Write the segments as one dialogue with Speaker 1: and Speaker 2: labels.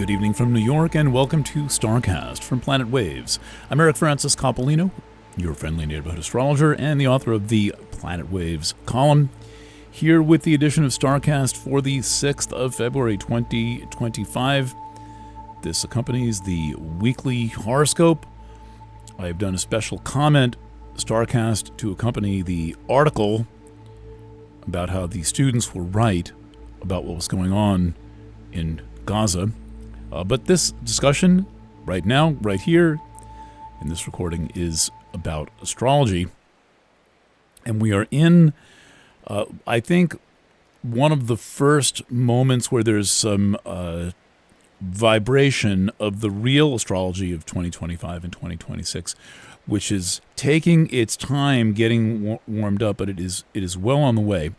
Speaker 1: Good evening from New York, and welcome to Starcast from Planet Waves. I'm Eric Francis Coppolino, your friendly neighborhood astrologer and the author of the Planet Waves column, here with the edition of Starcast for the 6th of February 2025. This accompanies the weekly horoscope. I have done a special comment, Starcast, to accompany the article about how the students were right about what was going on in Gaza. But this discussion right now, right here, in this recording, is about astrology. And we are in, I think, one of the first moments where there's some vibration of the real astrology of 2025 and 2026, which is taking its time getting warmed up, but it is well on the way.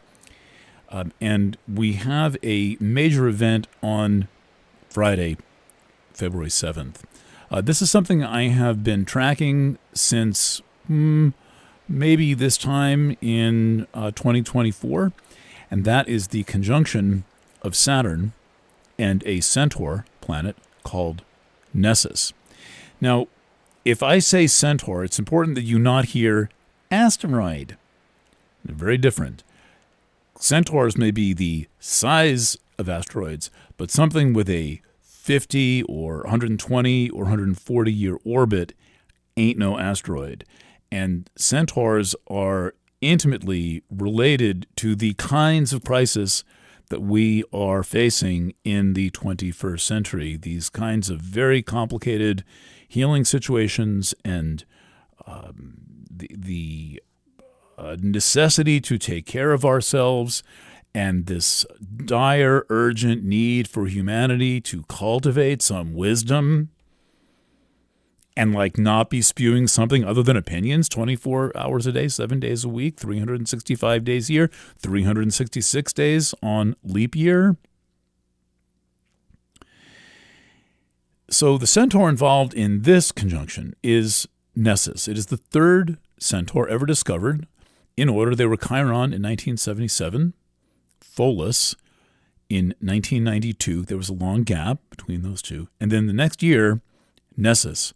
Speaker 1: And we have a major event on Friday, February 7th. This is something I have been tracking since maybe this time in 2024, and that is the conjunction of Saturn and a centaur planet called Nessus. Now, if I say centaur, it's important that you not hear asteroid. They're very different. Centaurs may be the size of asteroids, but something with a 50 or 120 or 140 year orbit ain't no asteroid. And centaurs are intimately related to the kinds of crisis that we are facing in the 21st century. These kinds of very complicated healing situations and the necessity to take care of ourselves, and this dire, urgent need for humanity to cultivate some wisdom and not be spewing something other than opinions 24 hours a day, 7 days a week, 365 days a year, 366 days on leap year. So the centaur involved in this conjunction is Nessus. It is the third centaur ever discovered. In order, they were Chiron in 1977, Pholus in 1992. There was a long gap between those two. And then the next year, Nessus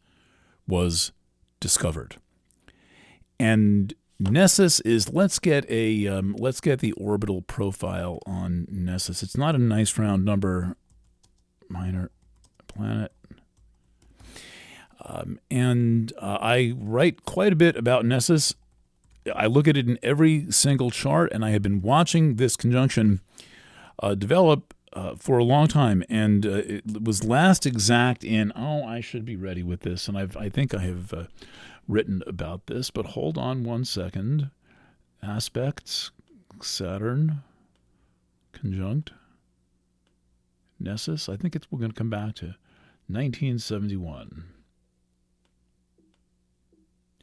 Speaker 1: was discovered. And Nessus is, let's get the orbital profile on Nessus. It's not a nice round number, minor planet. I write quite a bit about Nessus. I look at it in every single chart, and I have been watching this conjunction develop for a long time. And it was last exact in, I should be ready with this, and I think I have written about this, but hold on one second. Aspects, Saturn, conjunct, Nessus. I think we're going to come back to 1971.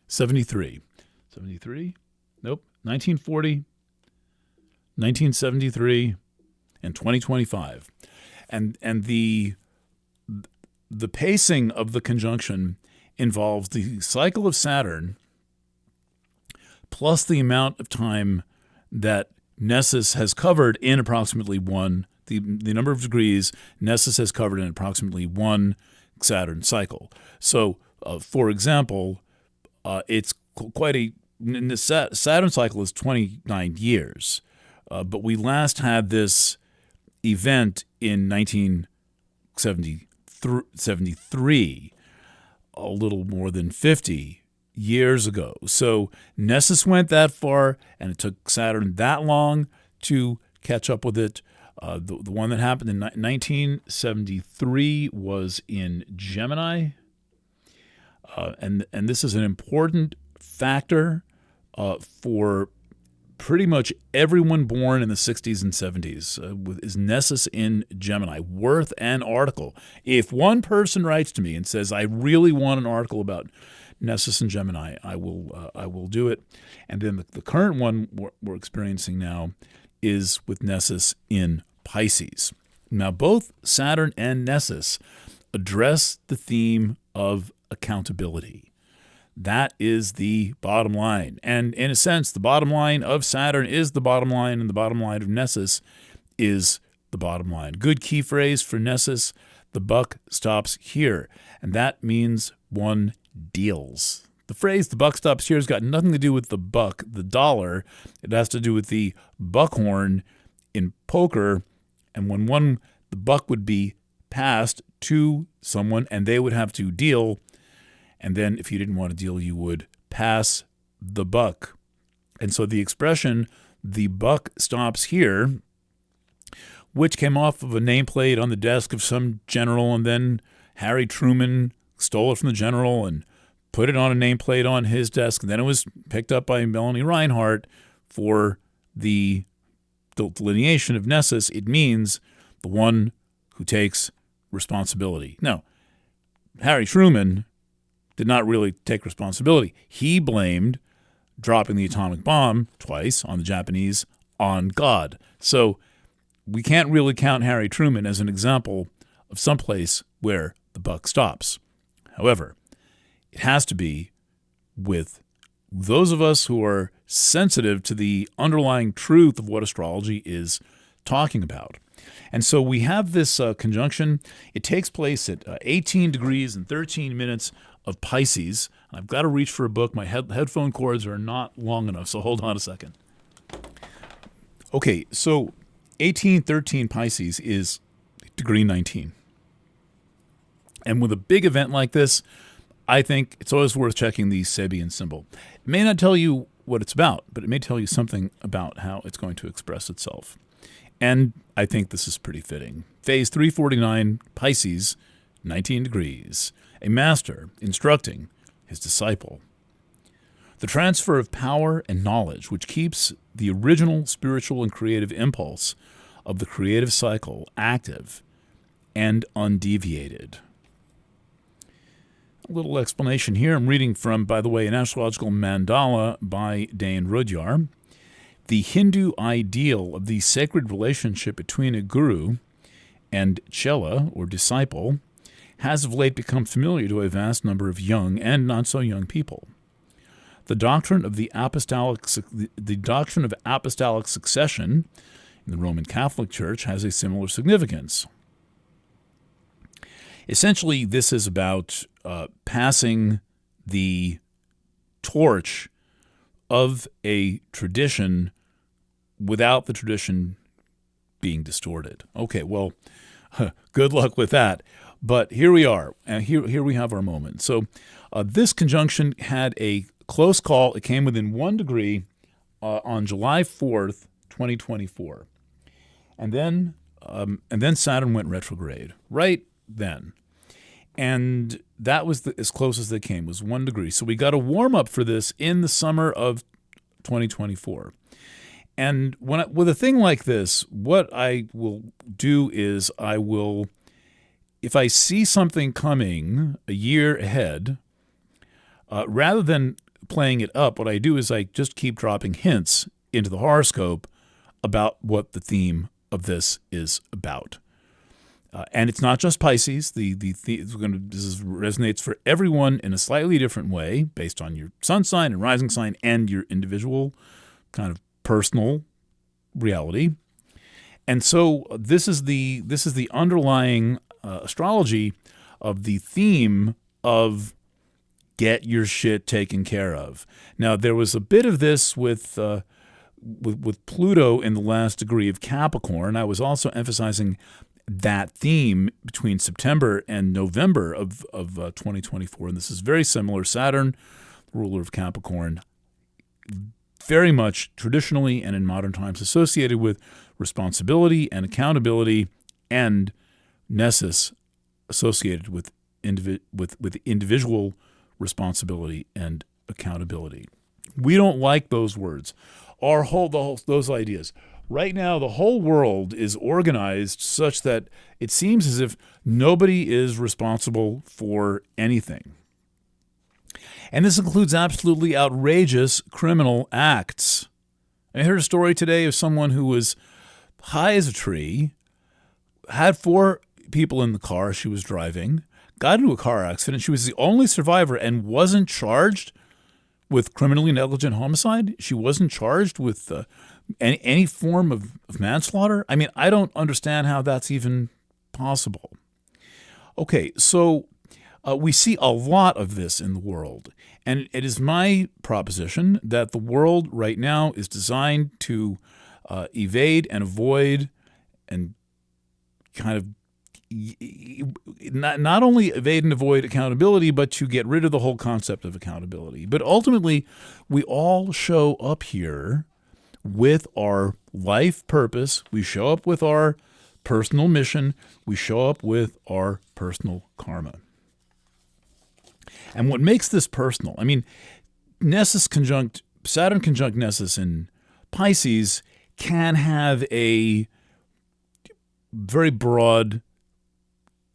Speaker 1: 73. 73? Nope. 1940, 1973, and 2025. And the pacing of the conjunction involves the cycle of Saturn plus the amount of time that Nessus has covered in approximately the number of degrees Nessus has covered in approximately one Saturn cycle. So, for example, it's quite the Saturn cycle is 29 years, but we last had this event in 1973, a little more than 50 years ago. So Nessus went that far, and it took Saturn that long to catch up with it. The one that happened in 1973 was in Gemini, and this is an important factor for pretty much everyone born in the 60s and 70s is Nessus in Gemini. Worth an article. If one person writes to me and says, I really want an article about Nessus in Gemini, I will do it. And then the current one we're experiencing now is with Nessus in Pisces. Now, both Saturn and Nessus address the theme of accountability. That is the bottom line. And in a sense, the bottom line of Saturn is the bottom line, and the bottom line of Nessus is the bottom line. Good key phrase for Nessus, The buck stops here. And that means one deals. The phrase "the buck stops here" has got nothing to do with the buck, the dollar. It has to do with the buckhorn in poker. And when the buck would be passed to someone and they would have to deal. And then if you didn't want to deal, you would pass the buck. And so the expression, "the buck stops here," which came off of a nameplate on the desk of some general, and then Harry Truman stole it from the general and put it on a nameplate on his desk. And then it was picked up by Melanie Reinhardt for the delineation of Nessus. It means the one who takes responsibility. Now, Harry Truman did not really take responsibility. He blamed dropping the atomic bomb twice on the Japanese on God. So we can't really count Harry Truman as an example of someplace where the buck stops. However, it has to be with those of us who are sensitive to the underlying truth of what astrology is talking about. And so we have this conjunction. It takes place at 18 degrees and 13 minutes of Pisces. I've got to reach for a book. My headphone cords are not long enough, so hold on a second. Okay, so 1813 Pisces is degree 19. And with a big event like this, I think it's always worth checking the Sabian symbol. It may not tell you what it's about, but it may tell you something about how it's going to express itself. And I think this is pretty fitting. Phase 349, Pisces, 19 degrees. A master instructing his disciple. The transfer of power and knowledge, which keeps the original spiritual and creative impulse of the creative cycle active and undeviated. A little explanation here. I'm reading from, by the way, an astrological mandala by Dane Rudyard. The Hindu ideal of the sacred relationship between a guru and chela, or disciple, has of late become familiar to a vast number of young and not so young people. The doctrine of apostolic succession in the Roman Catholic Church has a similar significance. Essentially, this is about passing the torch of a tradition without the tradition being distorted. Okay, well, good luck with that. But here we are, and here we have our moment. So this conjunction had a close call. It came within 1 degree on July 4th, 2024. And then Saturn went retrograde right then. And that was as close as they came, was 1 degree. So we got a warm-up for this in the summer of 2024. And with a thing like this, what I will do is if I see something coming a year ahead, rather than playing it up, what I do is I just keep dropping hints into the horoscope about what the theme of this is about. And it's not just Pisces. This resonates for everyone in a slightly different way based on your sun sign and rising sign and your individual kind of personal reality. And so this is the underlying astrology of the theme of get your shit taken care of. Now, there was a bit of this with Pluto in the last degree of Capricorn. I was also emphasizing that theme between September and November of 2024. And this is very similar. Saturn, ruler of Capricorn, very much traditionally and in modern times associated with responsibility and accountability, and Nessus associated with individual responsibility and accountability. We don't like those words, those ideas. Right now, the whole world is organized such that it seems as if nobody is responsible for anything. And this includes absolutely outrageous criminal acts. I heard a story today of someone who was high as a tree, had 4 people in the car she was driving, got into a car accident. She was the only survivor and wasn't charged with criminally negligent homicide. She wasn't charged with any form of manslaughter. I mean, I don't understand how that's even possible. Okay, so we see a lot of this in the world. And it is my proposition that the world right now is designed to evade and avoid and kind of not only evade and avoid accountability, but to get rid of the whole concept of accountability. But ultimately, we all show up here with our life purpose. We show up with our personal mission. We show up with our personal karma. And what makes this personal, I mean, Saturn conjunct Nessus in Pisces can have a very broad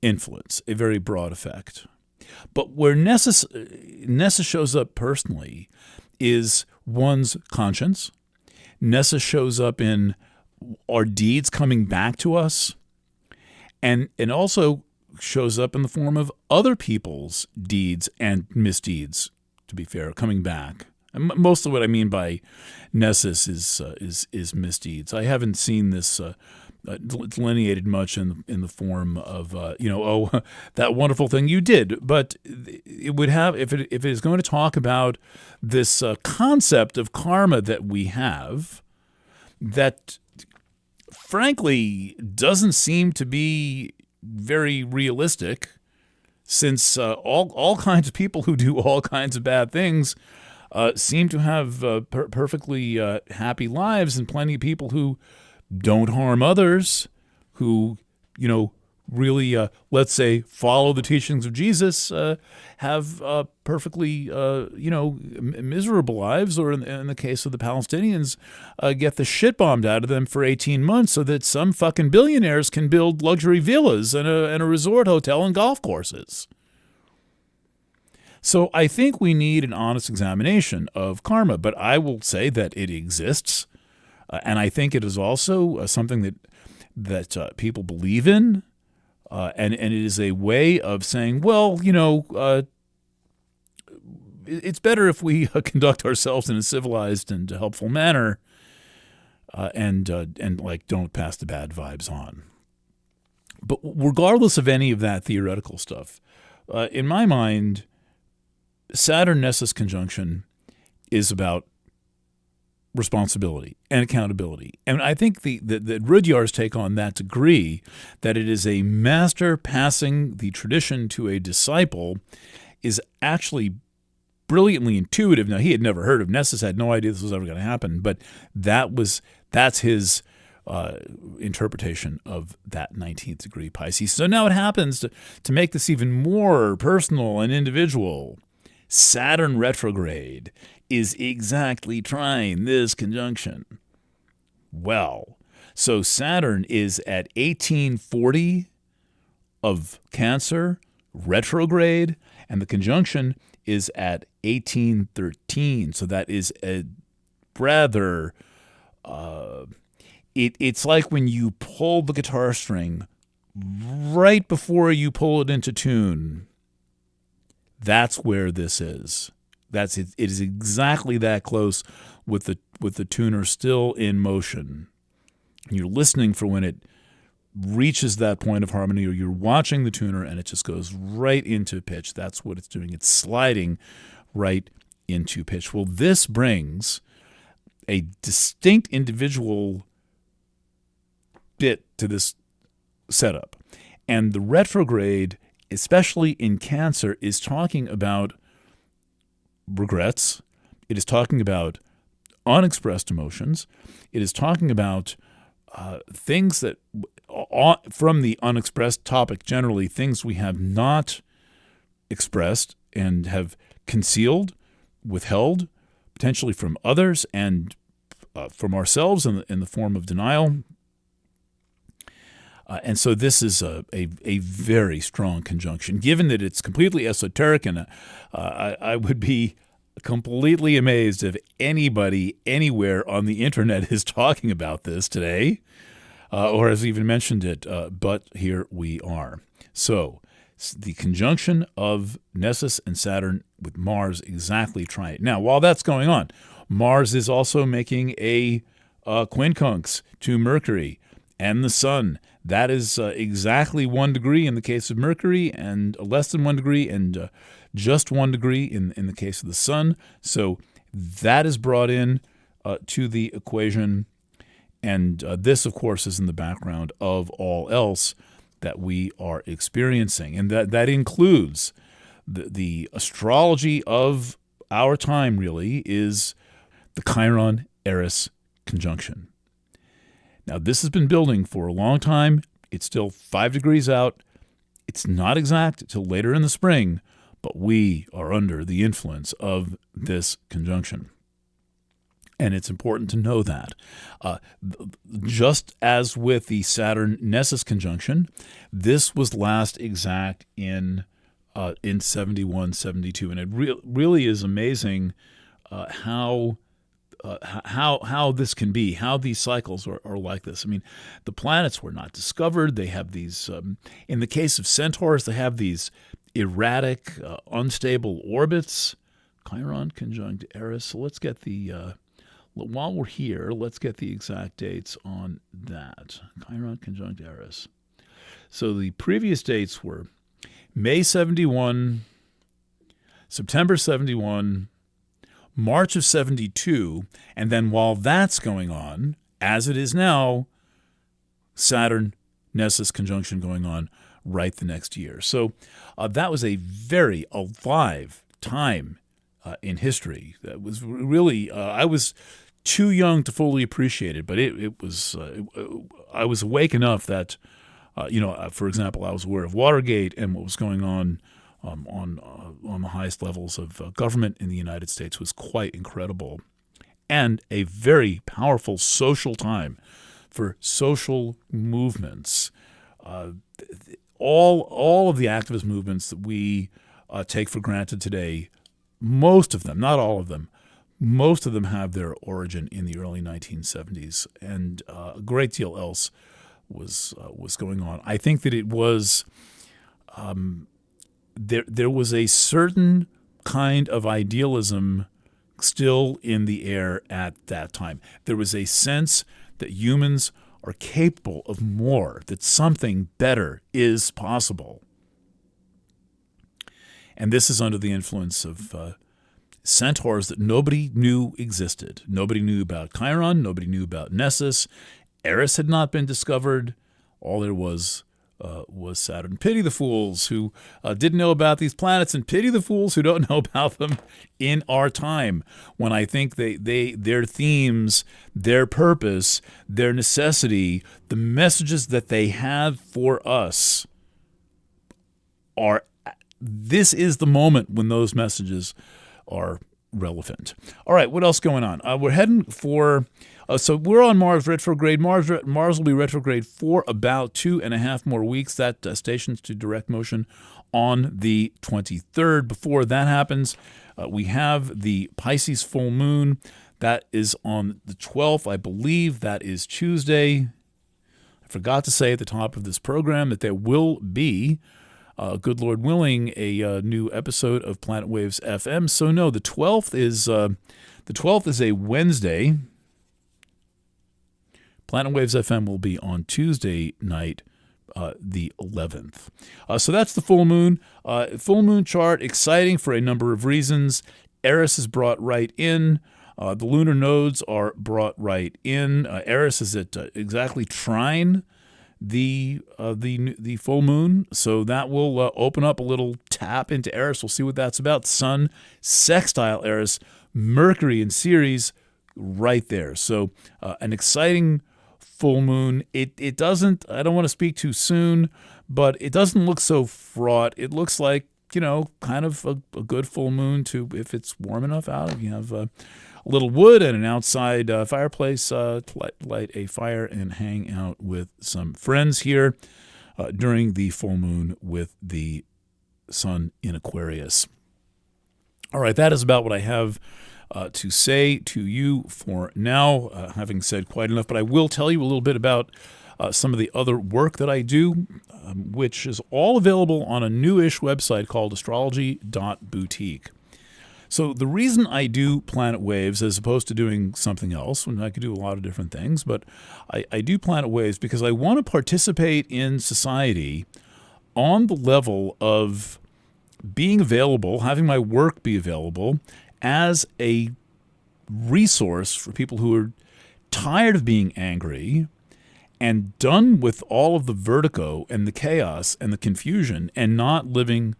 Speaker 1: influence, a very broad effect. But where Nessus shows up personally is one's conscience. Nessus shows up in our deeds coming back to us, and also shows up in the form of other people's deeds and misdeeds, to be fair, coming back. And most of what I mean by Nessus is misdeeds. I haven't seen this delineated much in the form of that wonderful thing you did, but it would have, if it is going to talk about this concept of karma that we have, that frankly doesn't seem to be very realistic, since all kinds of people who do all kinds of bad things seem to have perfectly happy lives, and plenty of people who don't harm others, who, really, let's say, follow the teachings of Jesus, have perfectly, miserable lives, or in the case of the Palestinians, get the shit bombed out of them for 18 months so that some fucking billionaires can build luxury villas and a resort hotel and golf courses. So I think we need an honest examination of karma, but I will say that it exists. And I think it is also something that people believe in, and it is a way of saying, well, it's better if we conduct ourselves in a civilized and helpful manner, and don't pass the bad vibes on. But regardless of any of that theoretical stuff, in my mind, Saturn-Nessus conjunction is about responsibility and accountability. And I think the Rudyard's take on that degree, that it is a master passing the tradition to a disciple, is actually brilliantly intuitive. Now, he had never heard of Nessus, had no idea this was ever going to happen, but that's his interpretation of that 19th degree Pisces. So now it happens to make this even more personal and individual. Saturn retrograde is exactly trying this conjunction. Well, so Saturn is at 1840 of Cancer, retrograde, and the conjunction is at 1813. So that is a rather, it's like when you pull the guitar string right before you pull it into tune. That's where this is. It is exactly that close, with the tuner still in motion. And you're listening for when it reaches that point of harmony, or you're watching the tuner and it just goes right into pitch. That's what it's doing. It's sliding right into pitch. Well, this brings a distinct individual bit to this setup. And the retrograde, especially in Cancer, is talking about regrets. It is talking about unexpressed emotions. It is talking about things that, from the unexpressed topic generally, things we have not expressed and have concealed, withheld, potentially from others and from ourselves in the form of denial. And so this is a very strong conjunction. Given that it's completely esoteric, and I would be completely amazed if anybody anywhere on the internet is talking about this today, or has even mentioned it, but here we are. So the conjunction of Nessus and Saturn with Mars exactly trying it. Now, while that's going on, Mars is also making a quincunx to Mercury and the Sun. That is exactly 1 degree in the case of Mercury, and less than 1 degree, and just 1 degree in the case of the Sun. So that is brought in to the equation. And this, of course, is in the background of all else that we are experiencing. And that includes the astrology of our time, really, is the Chiron Eris conjunction. Now, this has been building for a long time. It's still 5 degrees out. It's not exact until later in the spring, but we are under the influence of this conjunction. And it's important to know that. Just as with the Saturn-Nessus conjunction, this was last exact in 71, 72. And it really is amazing how this can be, how these cycles are like this. I mean, the planets were not discovered. They have these, in the case of centaurs, they have these erratic, unstable orbits. Chiron conjunct Eris. So let's get the... While we're here, let's get the exact dates on that. Chiron conjunct Eris. So the previous dates were May 71, September 71, March of 72, and then while that's going on, as it is now, Saturn-Nessus conjunction going on right the next year. So that was a very alive time in history. That was really, I was too young to fully appreciate it, but it was. I was awake enough that, for example, I was aware of Watergate and what was going on the highest levels of government in the United States was quite incredible, and a very powerful social time for social movements. All of the activist movements that we take for granted today, most of them, not all of them, most of them have their origin in the early 1970s, and a great deal else was going on. I think that it was there was a certain kind of idealism still in the air at that time. There was a sense that humans are capable of more, that something better is possible. And this is under the influence of centaurs that nobody knew existed. Nobody knew about Chiron. Nobody knew about Nessus. Eris had not been discovered. All there was Saturn. Pity the fools who didn't know about these planets, and pity the fools who don't know about them in our time, when I think their themes, their purpose, their necessity, the messages that they have for us are, this is the moment when those messages are relevant. All right, what else going on? We're heading for, so we're on Mars retrograde. Mars will be retrograde for about 2.5 more weeks. That stations to direct motion on the 23rd. Before that happens, we have the Pisces full moon. That is on the 12th. I believe that is Tuesday. I forgot to say at the top of this program that there will be, good Lord willing, a new episode of Planet Waves FM. So no, the 12th is a Wednesday. Planet Waves FM will be on Tuesday night, the 11th. So that's the full moon. Full moon chart, exciting for a number of reasons. Eris is brought right in. The lunar nodes are brought right in. Eris is at exactly trine the full moon, so that will open up a little tap into Eris. We'll see what that's about. Sun sextile Eris, Mercury in Ceres right there. So an exciting full moon. It doesn't, I don't want to speak too soon, but it doesn't look so fraught. It looks like, kind of a good full moon to, if it's warm enough out, if you have a little wood and an outside fireplace, to light a fire and hang out with some friends here during the full moon with the sun in Aquarius. All right, that is about what I have to say to you for now, having said quite enough. But I will tell you a little bit about some of the other work that I do, which is all available on a newish website called astrology.boutique. So the reason I do planet waves as opposed to doing something else, when I could do a lot of different things, but I do planet waves because I want to participate in society on the level of being available, having my work be available as a resource for people who are tired of being angry and done with all of the vertigo and the chaos and the confusion and not living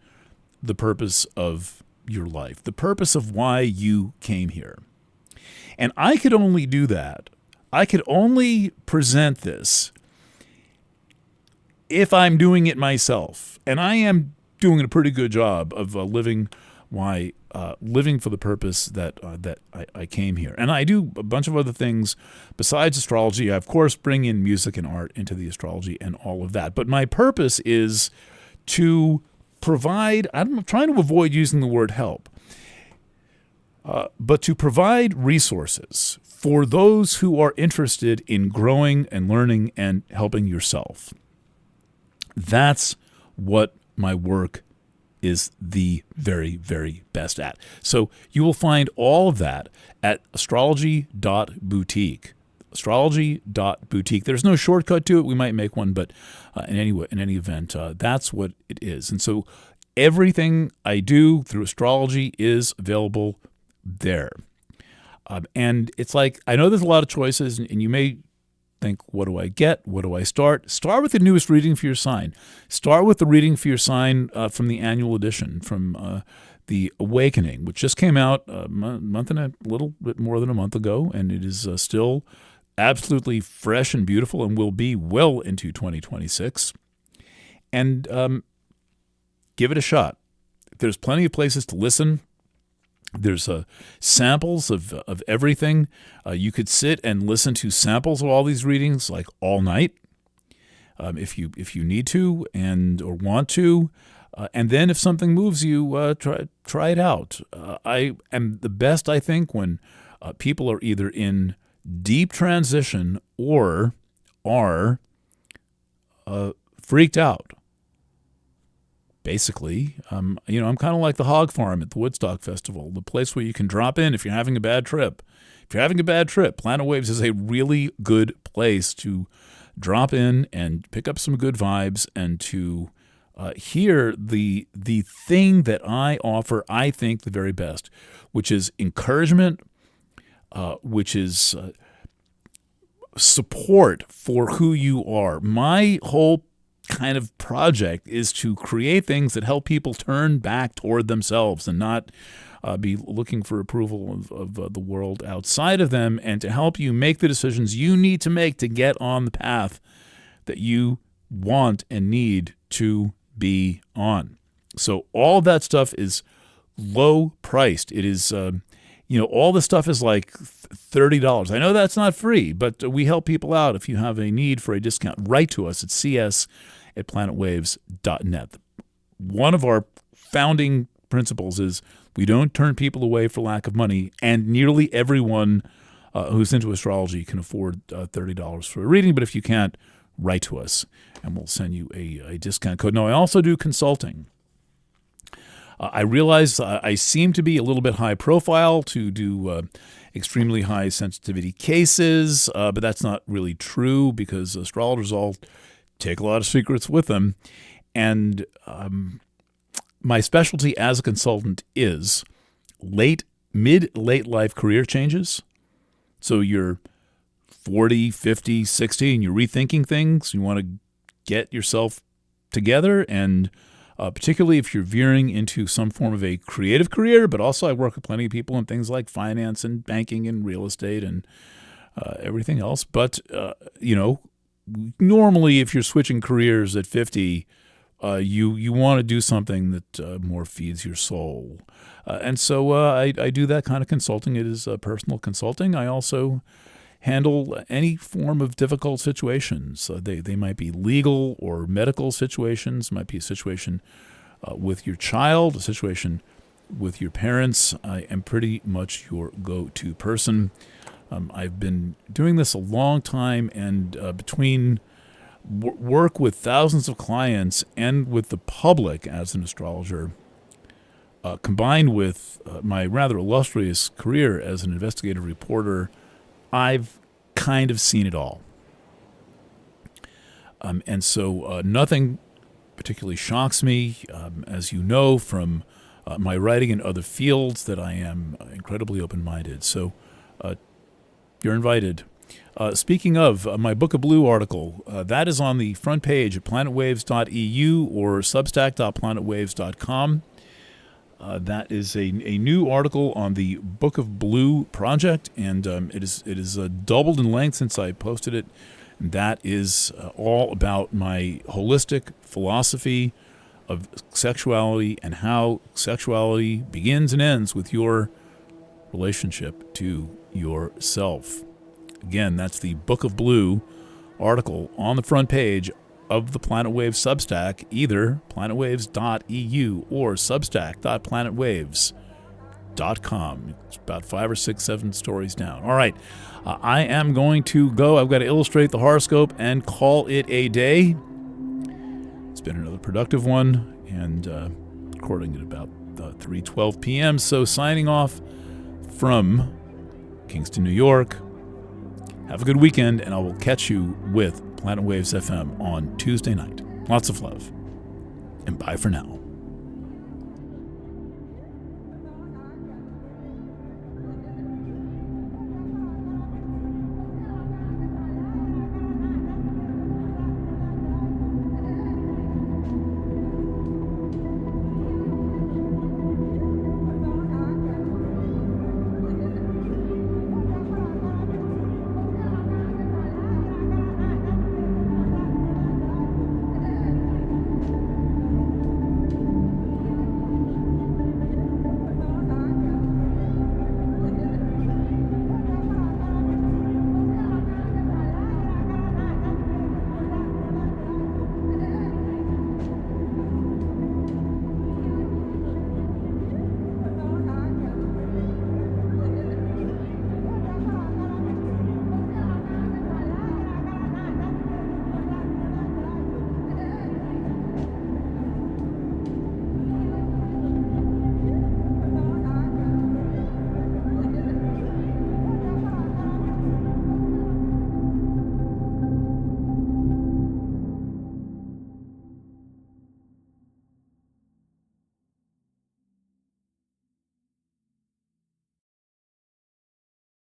Speaker 1: the purpose of your life, the purpose of why you came here. And I could only do that. I could only present this if I'm doing it myself. And I am doing a pretty good job of living for the purpose that I came here. And I do a bunch of other things besides astrology. I, of course, bring in music and art into the astrology and all of that. But my purpose is to provide, I'm trying to avoid using the word help, but to provide resources for those who are interested in growing and learning and helping yourself. That's what my work is the very, very best at. So you will find all of that at astrology.boutique. Astrology.boutique. There's no shortcut to it. We might make one, but in any event, that's what it is. And so everything I do through astrology is available there. And it's like, I know there's a lot of choices, and you may think, what do I get? What do I start? Start with the newest reading for your sign. Start with the reading for your sign from the annual edition, from The Awakening, which just came out a month and a little bit more than a month ago, and it is still absolutely fresh and beautiful and will be well into 2026. And give it a shot. There's plenty of places to listen. There's samples of everything. You could sit and listen to samples of all these readings like all night, if you need to or want to. And then if something moves you, try it out. I am the best, I think, when people are either in deep transition or are freaked out. Basically, I'm kind of like the hog farm at the Woodstock Festival, the place where you can drop in if you're having a bad trip. If you're having a bad trip, Planet Waves is a really good place to drop in and pick up some good vibes and to hear the thing that I offer, I think, the very best, which is encouragement, which is support for who you are. My whole kind of project is to create things that help people turn back toward themselves and not be looking for approval of the world outside of them, and to help you make the decisions you need to make to get on the path that you want and need to be on. So all that stuff is low priced. It is, all the stuff is like $30. I know that's not free, but we help people out. If you have a need for a discount, write to us at cs@planetwaves.net. One of our founding principles is we don't turn people away for lack of money, and nearly everyone who's into astrology can afford $30 for a reading, but if you can't, write to us, and we'll send you a discount code. Now, I also do consulting. I realize I seem to be a little bit high profile to do extremely high sensitivity cases, but that's not really true because astrologers all take a lot of secrets with them. And my specialty as a consultant is mid-late life career changes. So you're 40, 50, 60, and you're rethinking things. You want to get yourself together, and particularly if you're veering into some form of a creative career, but also I work with plenty of people in things like finance and banking and real estate and everything else. But, normally if you're switching careers at 50, you want to do something that more feeds your soul. And so I do that kind of consulting. It is personal consulting. I also handle any form of difficult situations. They might be legal or medical situations, might be a situation with your child, a situation with your parents. I am pretty much your go-to person. I've been doing this a long time, and between work with thousands of clients and with the public as an astrologer, combined with my rather illustrious career as an investigative reporter, I've kind of seen it all. And so nothing particularly shocks me, as you know from my writing in other fields, that I am incredibly open-minded. So you're invited. Speaking of my Book of Blue article, that is on the front page at planetwaves.eu or substack.planetwaves.com. That is a new article on the Book of Blue project, and it is doubled in length since I posted it. And that is all about my holistic philosophy of sexuality and how sexuality begins and ends with your relationship to yourself. Again, that's the Book of Blue article on the front page of the Planet Waves Substack, either planetwaves.eu or substack.planetwaves.com. It's about 5 or 6, 7 stories down. All right, I am going to go. I've got to illustrate the horoscope and call it a day. It's been another productive one, and recording at about 3:12 p.m. So signing off from Kingston, New York. Have a good weekend, and I will catch you with Planet Waves FM on Tuesday night. Lots of love, and bye for now.